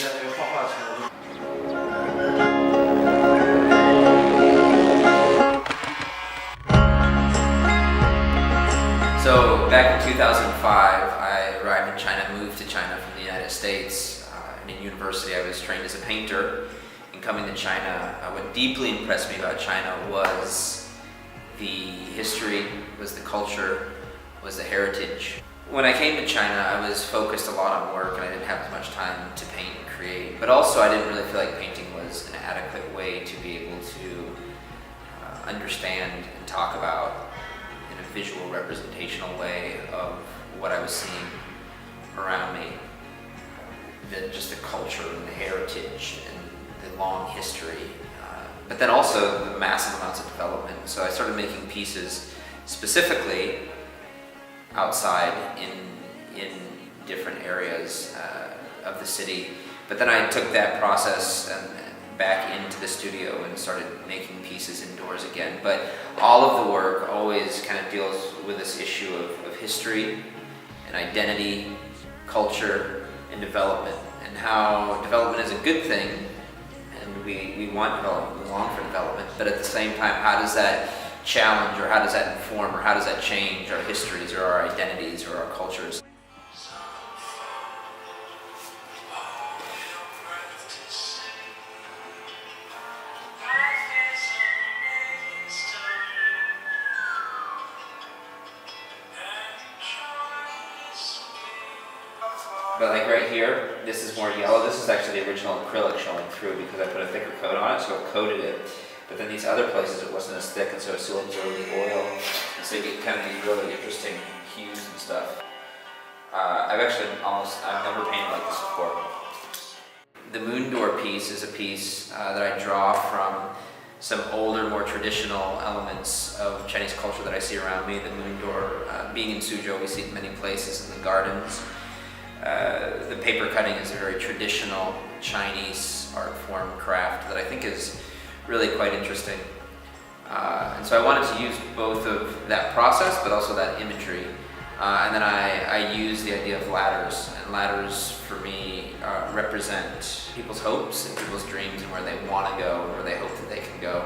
在那个画画的时候。So back in 2005, I arrived in China, moved to China from the United States. And in university, I was trained as a painter. And coming to China, what deeply impressed me about China was the history, was the culture, was the heritage. When I came to China, I was focused a lot on work and I didn't have as much time to paint and create. But also I didn't really feel like painting was an adequate way to be able to understand and talk about in a visual representational way of what I was seeing around me. Just the culture and the heritage and the long history. But then also the massive amounts of development. So I started making pieces specifically outside in different areas of the city. But then I took that process back into the studio and started making pieces indoors again. But all of the work always kind of deals with this issue of history and identity, culture, and development, and how development is a good thing, and we want development, we long for development, but at the same time, how does that challenge, or how does that inform, or how does that change our histories, or our identities, or our cultures? But like right here, this is more yellow. This is actually the original acrylic showing through because I put a thicker coat on it, so it coated it. But then these other places it wasn't as thick, and so it still absorbed the oil. And so you get kind of these really interesting hues and stuff. I've never painted like this before. The moon door piece is a piece that I draw from some older, more traditional elements of Chinese culture that I see around me. The moon door, being in Suzhou, we see it in many places in the gardens. The paper cutting is a very traditional Chinese art form craft that I think is really quite interesting. And so I wanted to use both of that process, but also that imagery. And then I use the idea of ladders. And ladders, for me, represent people's hopes and people's dreams and where they want to go and where they hope that they can go.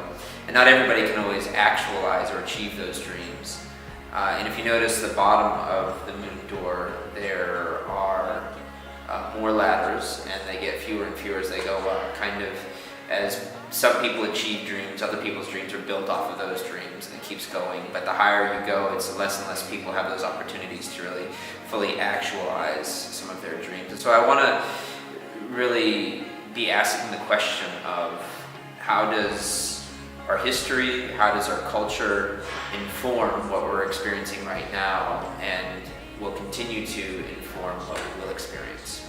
And not everybody can always actualize or achieve those dreams. And if you notice the bottom of the moon door, there are more ladders, and they get fewer and fewer as they go up, kind of as some people achieve dreams, other people's dreams are built off of those dreams, and it keeps going. But the higher you go, it's less and less people have those opportunities to really fully actualize some of their dreams. And so I want to really be asking the question of how does our history, how does our culture inform what we're experiencing right now, and will continue to inform what we will experience.